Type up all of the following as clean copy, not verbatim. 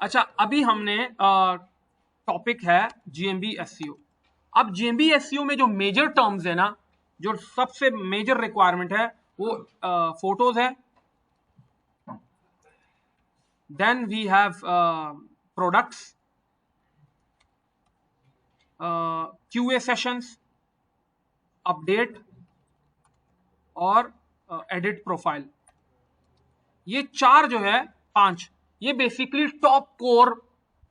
अच्छा, अभी हमने टॉपिक है जीएमबी एसईओ। अब जीएमबी एसईओ में जो मेजर टर्म्स है ना, जो सबसे मेजर रिक्वायरमेंट है वो फोटोज है, then we have products, QA sessions, update और एडिट प्रोफाइल। ये चार जो है, पांच, ये बेसिकली टॉप कोर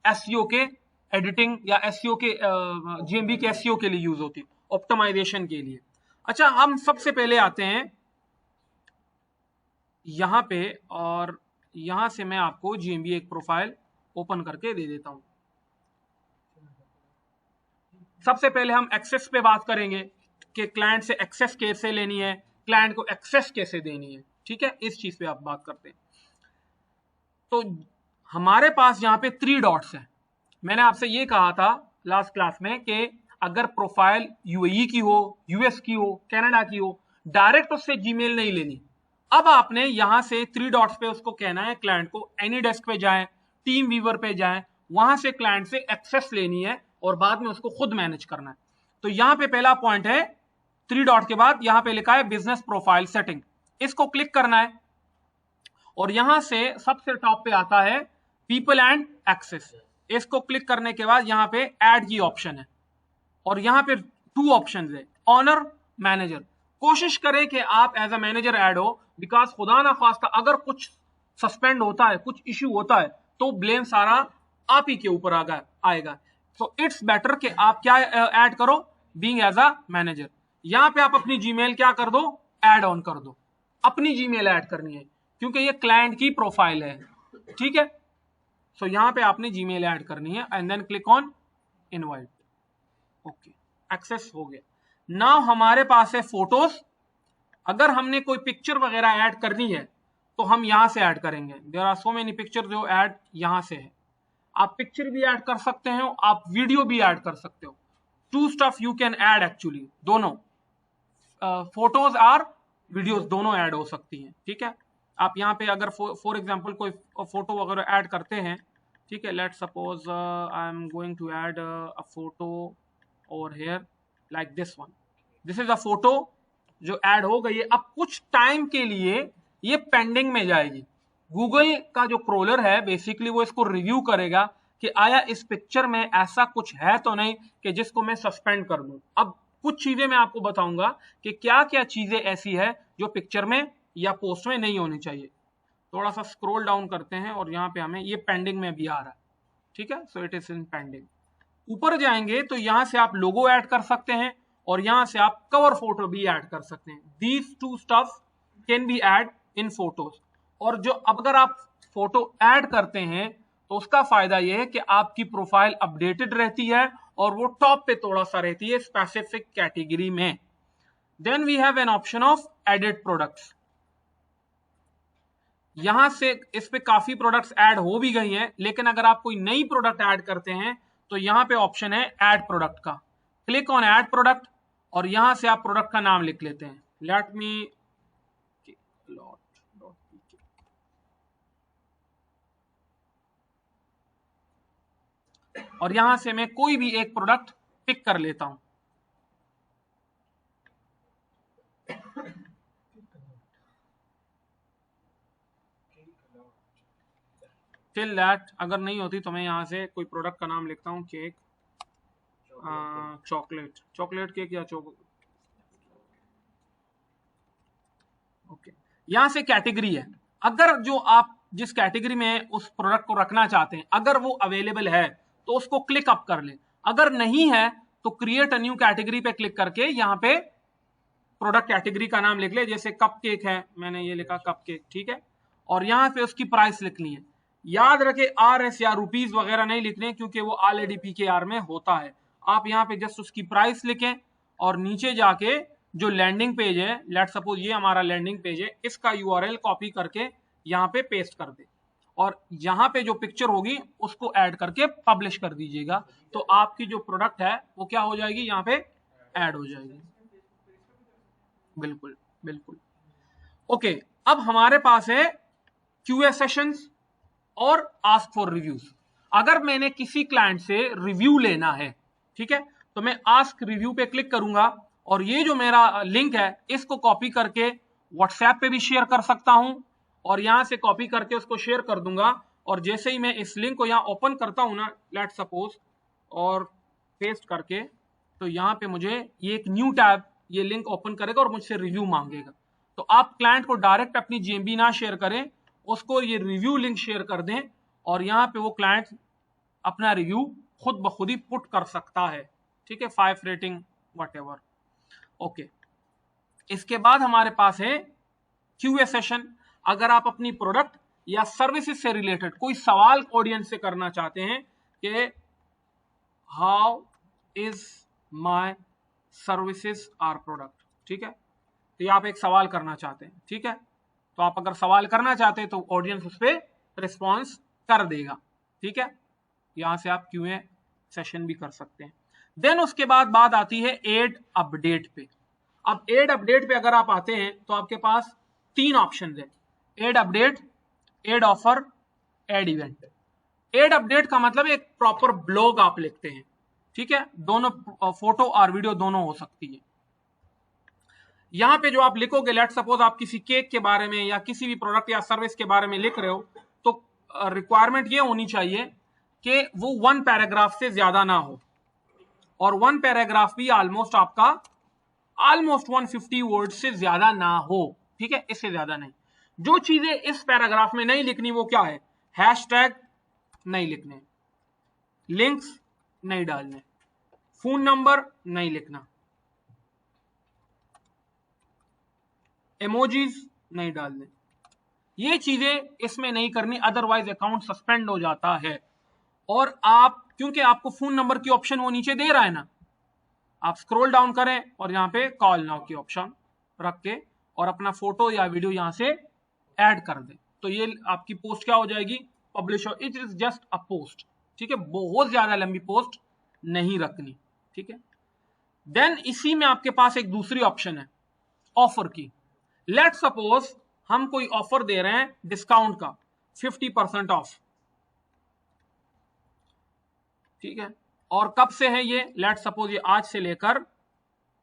एसईओ के एडिटिंग या एसईओ के जीएमबी के एसईओ के लिए यूज होती है, ऑप्टिमाइजेशन के लिए। अच्छा, हम सबसे पहले आते हैं यहां पे, और यहां से मैं आपको जीएमबी एक प्रोफाइल ओपन करके दे देता हूं। सबसे पहले हम एक्सेस पे बात करेंगे कि क्लाइंट से एक्सेस कैसे लेनी है, क्लाइंट को एक्सेस कैसे देनी है, ठीक है, इस चीज पे आप बात करते हैं। तो हमारे पास यहाँ पे 3 डॉट्स हैं। मैंने आपसे ये कहा था लास्ट क्लास में कि अगर प्रोफाइल यूएई की हो, यूएस की हो, कनाडा की हो, डायरेक्ट उससे जीमेल नहीं लेनी। अब आपने यहां से 3 डॉट्स पे उसको कहना है क्लाइंट को एनी डेस्क पे जाएं, टीम वीवर पे जाएं, वहां से क्लाइंट से एक्सेस लेनी है और बाद में उसको खुद मैनेज करना है। तो यहां पे पहला पॉइंट है, 3 डॉट के बाद यहां पे लिखा है बिजनेस प्रोफाइल सेटिंग, इसको क्लिक करना है और यहां से सबसे टॉप पे आता है पीपल एंड एक्सेस। इसको क्लिक करने के बाद यहां पे ऐड की ऑप्शन है और यहां पे 2 ऑप्शन है, ऑनर, मैनेजर। कोशिश करें कि आप एज अ मैनेजर ऐड हो, बिकॉज खुदा ना खास्ता अगर कुछ सस्पेंड होता है, कुछ इश्यू होता है, तो ब्लेम सारा आप ही के ऊपर आएगा। तो इट्स बेटर कि आप क्या ऐड करो, बीइंग एज अ मैनेजर। यहां पे आप अपनी जीमेल क्या कर दो, ऐड ऑन कर दो, अपनी जीमेल ऐड करनी है क्योंकि ये क्लाइंट की प्रोफाइल है, ठीक है। सो यहां पे आपने जीमेल ऐड करनी है and then click on invite. Okay, access हो गया। नाउ हमारे पास है फोटोज। अगर हमने कोई पिक्चर वगैरह ऐड करनी है तो हम यहां से ऐड करेंगे। There are so many picture जो ऐड यहां से है। आप पिक्चर भी ऐड कर सकते हो, आप वीडियो भी ऐड कर सकते हो। Two stuff you can add actually, दोनों फोटोज और वीडियोस दोनों ऐड हो सकती हैं, ठीक है। आप यहाँ पे अगर फॉर एग्जांपल कोई फोटो वगैरह ऐड करते हैं, ठीक है, let's suppose I am going to add a photo over here like this one. This is a photo जो ऐड हो गई है। अब कुछ टाइम के लिए ये पेंडिंग में जाएगी। गूगल का जो क्रोलर है बेसिकली वो इसको रिव्यू करेगा कि आया इस पिक्चर में ऐसा कुछ है तो नहीं कि जिसको मैं सस्पेंड कर दूं। अब कुछ चीजें मैं आपको बताऊंगा कि क्या क्या चीजें ऐसी है जो पिक्चर में या पोस्ट में नहीं होनी चाहिए। थोड़ा सा स्क्रॉल डाउन करते हैं और यहाँ पे हमें ये पेंडिंग में भी आ रहा है, ठीक है। So it is in pending. ऊपर जाएंगे तो यहां से आप लोगो ऐड कर सकते हैं और यहां से आप कवर फोटो भी ऐड कर सकते हैं। These 2 stuff can be add in photos. और जो अगर आप फोटो ऐड करते हैं तो उसका फायदा यह है कि आपकी प्रोफाइल अपडेटेड रहती है और वो टॉप पे थोड़ा सा रहती है स्पेसिफिक कैटेगरी में। Then we have an option of edit products. यहां से इस पे काफी प्रोडक्ट्स ऐड हो भी गई हैं, लेकिन अगर आप कोई नई प्रोडक्ट ऐड करते हैं तो यहां पे ऑप्शन है ऐड प्रोडक्ट का। क्लिक ऑन ऐड प्रोडक्ट और यहां से आप प्रोडक्ट का नाम लिख लेते हैं। लेट मी और यहां से मैं कोई भी एक प्रोडक्ट पिक कर लेता हूं। टिल दैट अगर नहीं होती तो मैं यहां से कोई प्रोडक्ट का नाम लिखता हूं, केक, चॉकलेट केक या ओके। यहां से कैटेगरी है, अगर जो आप जिस कैटेगरी में उस प्रोडक्ट को रखना चाहते हैं अगर वो अवेलेबल है तो उसको क्लिक अप कर ले। अगर नहीं है तो क्रिएट अ न्यू कैटेगरी पे क्लिक करके यहां पे प्रोडक्ट कैटेगरी का नाम लिख ले। जैसे कप केक है, मैंने ये लिखा कप केक, ठीक है। और यहां पे उसकी प्राइस लिखनी है। याद रखे RS या रुपीज वगैरह नहीं लिखने क्योंकि वो ऑलरेडी PKR में होता है। आप यहाँ पे जस्ट उसकी प्राइस लिखें और नीचे जाके जो लैंडिंग पेज है, लेट सपोज ये हमारा लैंडिंग पेज है, इसका URL कॉपी करके यहाँ पे पेस्ट कर दे और यहाँ पे जो पिक्चर होगी उसको ऐड करके पब्लिश कर दीजिएगा। तो आपकी जो प्रोडक्ट है वो क्या हो जाएगी, यहाँ पे ऐड हो जाएगी। बिल्कुल बिल्कुल। ओके, अब हमारे पास है QA सेशंस और आस्क फॉर रिव्यूज। अगर मैंने किसी क्लाइंट से रिव्यू लेना है, ठीक है, तो मैं आस्क रिव्यू पे क्लिक करूंगा और ये जो मेरा लिंक है इसको कॉपी करके व्हाट्सएप पे भी शेयर कर सकता हूं और यहां से कॉपी करके उसको शेयर कर दूंगा। और जैसे ही मैं इस लिंक को यहां ओपन करता हूं ना, लेट्स सपोज, और पेस्ट करके, तो यहां पे मुझे ये एक न्यू टैब ये लिंक ओपन करेगा और मुझसे रिव्यू मांगेगा। तो आप क्लाइंट को डायरेक्ट अपनी जीएमबी ना शेयर करें, उसको ये रिव्यू लिंक शेयर कर दें और यहाँ पे वो क्लाइंट अपना रिव्यू खुद ब खुद ही पुट कर सकता है, ठीक है, 5 रेटिंग व्हाटएवर। ओके, इसके बाद हमारे पास है क्यूए सेशन। अगर आप अपनी प्रोडक्ट या सर्विसेज से रिलेटेड कोई सवाल ऑडियंस से करना चाहते हैं कि how is my services or product, ठीक है, तो ये आप एक सवाल करना चाहते हैं, ठीक है, तो आप अगर सवाल करना चाहते हैं तो ऑडियंस उस पर रिस्पॉन्स कर देगा, ठीक है, यहां से आप क्यूए सेशन भी कर सकते हैं। देन उसके बाद बात आती है एड अपडेट पे। अब एड अपडेट पे अगर आप आते हैं तो आपके पास 3 ऑप्शन है, add update, add offer, add event. Add update का मतलब एक प्रॉपर ब्लॉग आप लिखते हैं, ठीक है, दोनों फोटो और वीडियो दोनों हो सकती है। यहां पे जो आप लिखोगे, लेट सपोज आप किसी केक के बारे में या किसी भी प्रोडक्ट या सर्विस के बारे में लिख रहे हो, तो रिक्वायरमेंट ये होनी चाहिए कि वो 1 पैराग्राफ से ज्यादा ना हो और 1 पैराग्राफ भी ऑलमोस्ट आपका 150 वर्ड से ज्यादा ना हो, ठीक है, इससे ज्यादा नहीं। जो चीजें इस पैराग्राफ में नहीं लिखनी वो क्या है, हैशटैग नहीं लिखने, लिंक्स नहीं डालने, फोन नंबर नहीं लिखना, इमोजीज नहीं डालने, ये चीजें इसमें नहीं करनी, अदरवाइज अकाउंट सस्पेंड हो जाता है। और आप, क्योंकि आपको फोन नंबर की ऑप्शन वो नीचे दे रहा है ना, आप स्क्रॉल डाउन करें और यहाँ पे कॉल नाउ की ऑप्शन रख के और अपना फोटो या वीडियो यहां से ऐड कर दें, तो ये आपकी पोस्ट क्या हो जाएगी, publish. It is just a post, ठीक है, बहुत ज्यादा लंबी पोस्ट नहीं रखनी, ठीक है। देन इसी में आपके पास एक दूसरी ऑप्शन है ऑफर की। लेट सपोज हम कोई ऑफर दे रहे हैं डिस्काउंट का 50% ऑफ, ठीक है, और कब से है ये, लेट सपोज ये आज से लेकर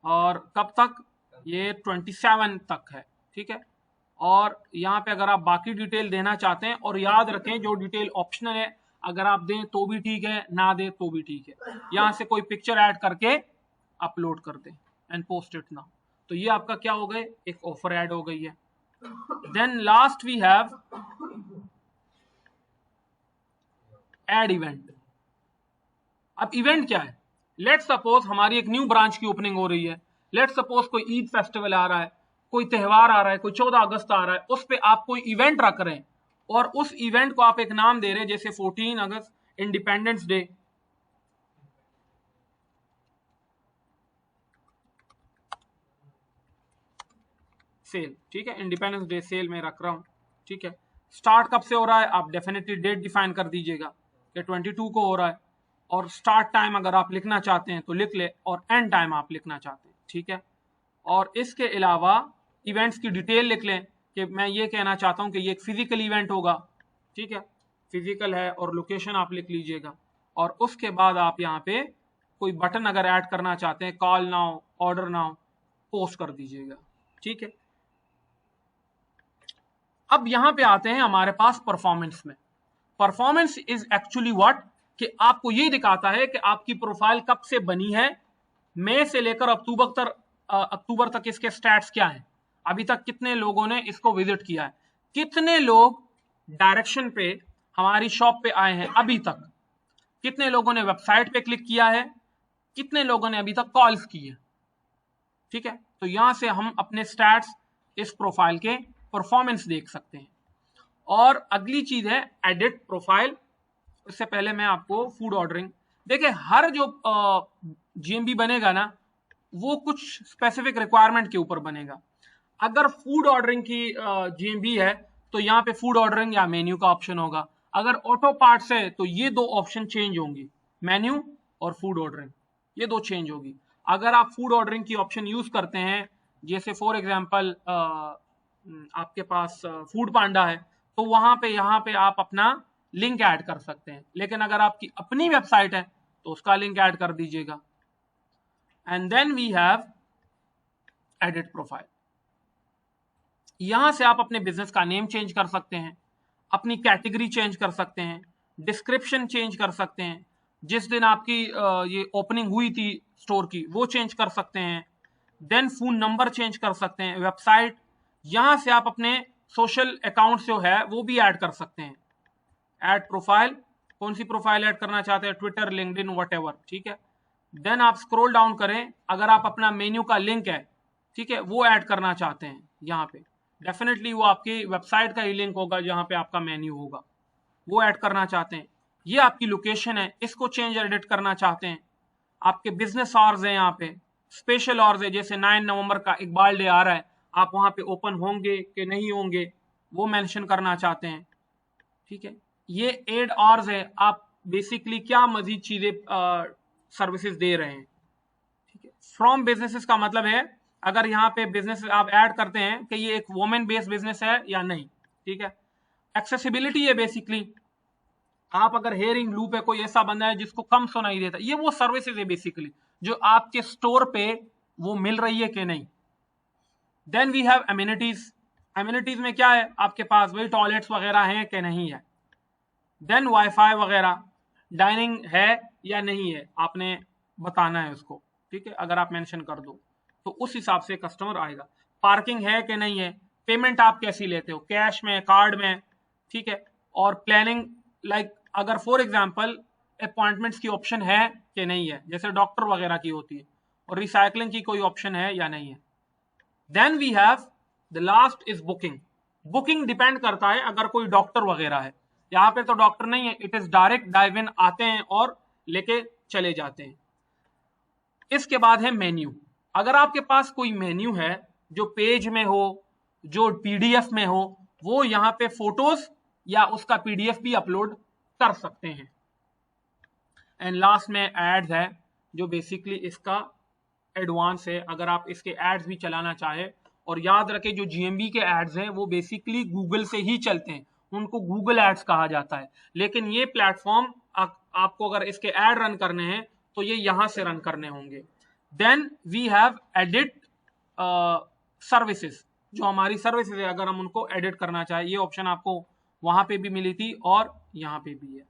और कब तक, ये 27 तक है, ठीक है। और यहाँ पे अगर आप बाकी डिटेल देना चाहते हैं, और याद रखें जो डिटेल ऑप्शनल है, अगर आप दें तो भी ठीक है, ना दें तो भी ठीक है, यहां से कोई पिक्चर ऐड करके अपलोड कर दें एंड पोस्ट इट नाउ, तो ये आपका क्या हो गए, एक ऑफर ऐड हो गई है। Then last we have add event. अब इवेंट क्या है, लेट सपोज हमारी एक न्यू ब्रांच की ओपनिंग हो रही है, लेट सपोज कोई ईद फेस्टिवल आ रहा है, कोई त्योहार आ रहा है, कोई 14 अगस्त आ रहा है, उस पे आप कोई इवेंट रख रहे हैं और उस इवेंट को आप एक नाम दे रहे हैं, जैसे 14 अगस्त इंडिपेंडेंस डे, सेल, ठीक है, इंडिपेंडेंस डे सेल में रख रहा हूं, ठीक है। स्टार्ट कब से हो रहा है, आप डेफिनेटली डेट डिफाइन कर दीजिएगा कि 22 को हो रहा है, और स्टार्ट टाइम अगर आप लिखना चाहते हैं तो लिख ले, और एंड टाइम आप लिखना चाहते हैं, ठीक है। और इसके अलावा इवेंट्स की डिटेल लिख लें कि मैं ये कहना चाहता हूं कि ये एक फिजिकल इवेंट होगा, ठीक है, फिजिकल है, और लोकेशन आप लिख लीजिएगा। और उसके बाद आप यहाँ पे कोई बटन अगर ऐड करना चाहते हैं, call now, order now, post कर दीजिएगा, ठीक है। अब यहां पे आते हैं हमारे पास परफॉर्मेंस में। परफॉर्मेंस इज एक्चुअली व्हाट, कि आपको ये दिखाता है कि आपकी प्रोफाइल कब से बनी है, मई से लेकर अक्टूबर तक इसके स्टैट्स क्या हैं, अभी तक कितने लोगों ने इसको विजिट किया है, कितने लोग डायरेक्शन पे हमारी शॉप पे आए हैं अभी तक, कितने लोगों ने वेबसाइट पे क्लिक किया है, कितने लोगों ने अभी तक कॉल्स की है, ठीक है। तो यहां से हम अपने स्टैट्स इस प्रोफाइल के परफॉर्मेंस देख सकते हैं। और अगली चीज है एडिट प्रोफाइल। इससे पहले मैं आपको फूड ऑर्डरिंग, देखिए हर जो जीएमबी बनेगा ना वो कुछ स्पेसिफिक रिक्वायरमेंट के ऊपर बनेगा। अगर फूड ऑर्डरिंग की जीएमबी है तो यहाँ पे फूड ऑर्डरिंग या मेन्यू का ऑप्शन होगा। अगर ऑटो पार्ट्स है तो ये 2 ऑप्शन चेंज होंगी, मेन्यू और फूड ऑर्डरिंग, ये 2 चेंज होगी। अगर आप फूड ऑर्डरिंग की ऑप्शन यूज करते हैं, जैसे फॉर एग्जांपल आपके पास फूड पांडा है, तो वहां पे यहाँ पे आप अपना लिंक ऐड कर सकते हैं, लेकिन अगर आपकी अपनी वेबसाइट है तो उसका लिंक ऐड कर दीजिएगा। And then we have edit profile. यहां से आप अपने बिजनेस का नेम चेंज कर सकते हैं, अपनी कैटेगरी चेंज कर सकते हैं, डिस्क्रिप्शन चेंज कर सकते हैं, जिस दिन आपकी ये ओपनिंग हुई थी स्टोर की वो चेंज कर सकते हैं, देन फोन नंबर चेंज कर सकते हैं, वेबसाइट, यहां से आप अपने सोशल अकाउंट जो है वो भी ऐड कर सकते हैं। ऐड प्रोफाइल, कौन सी प्रोफाइल ऐड करना चाहते हैं, ट्विटर, लिंक्डइन, व्हाटएवर, ठीक है। देन आप स्क्रॉल डाउन करें, अगर आप अपना मेन्यू का लिंक है, ठीक है, वो ऐड करना चाहते हैं यहाँ पे, डेफिनेटली वो आपकी वेबसाइट का ही लिंक होगा जहां पे आपका मेन्यू होगा, वो ऐड करना चाहते हैं। ये आपकी लोकेशन है, इसको चेंज एडिट करना चाहते हैं। आपके बिजनेस आवर्स है, यहाँ पे स्पेशल आवर्स है, जैसे 9 नवंबर का इकबाल डे आ रहा है, आप वहां पे ओपन होंगे कि नहीं होंगे वो मेंशन करना चाहते हैं, ठीक है। ये एड आवर्स है, आप बेसिकली क्या मजीद चीजें सर्विसेज दे रहे हैं, ठीक है। फ्रॉम बिजनेसेस का मतलब है अगर यहाँ पे बिजनेस आप ऐड करते हैं कि ये एक वुमेन बेस्ड बिजनेस है या नहीं, ठीक है। एक्सेसिबिलिटी है, बेसिकली आप अगर हेयरिंग लूप है, कोई ऐसा बंदा है जिसको कम सुनाई देता, ये वो सर्विसेज है बेसिकली जो आपके स्टोर पे वो मिल रही है कि नहीं। Then we have amenities. Amenities में क्या है, आपके पास वही टॉयलेट्स वगैरह हैं कि नहीं है। देन वाईफाई वगैरह, डाइनिंग है या नहीं है, आपने बताना है उसको, ठीक है। अगर आप मेंशन कर दो तो उस हिसाब से कस्टमर आएगा। पार्किंग है कि नहीं है, पेमेंट आप कैसी लेते हो, कैश में, कार्ड में, ठीक है। और प्लानिंग, लाइक अगर फॉर एग्जांपल अपॉइंटमेंट्स की ऑप्शन है कि नहीं है, जैसे डॉक्टर वगैरह की होती है, और रिसाइकलिंग की कोई ऑप्शन है या नहीं है। Then we have the last is booking. Booking depend करता है अगर कोई डॉक्टर वगैरह है, यहाँ पे तो डॉक्टर नहीं है, it is direct dive in, आते हैं और लेके चले जाते हैं। इसके बाद है मेन्यू। अगर आपके पास कोई मेन्यू है जो पेज में हो, जो पीडीएफ में हो, वो यहाँ पे फोटोज या उसका पीडीएफ भी अपलोड कर सकते हैं। एंड लास्ट में एड्स है जो बेसिकली इसका एडवांस है, अगर आप इसके एड्स भी चलाना चाहे। और याद रखें जो जीएमबी के एड्स हैं वो बेसिकली गूगल से ही चलते हैं, उनको गूगल एड्स कहा जाता है। लेकिन ये प्लेटफॉर्म आपको अगर इसके एड रन करने हैं तो ये यहां से रन करने होंगे। Then we have edit services, जो हमारी सर्विसेज है अगर हम उनको एडिट करना चाहे, ये ऑप्शन आपको वहां पे भी मिली थी और यहाँ पे भी है।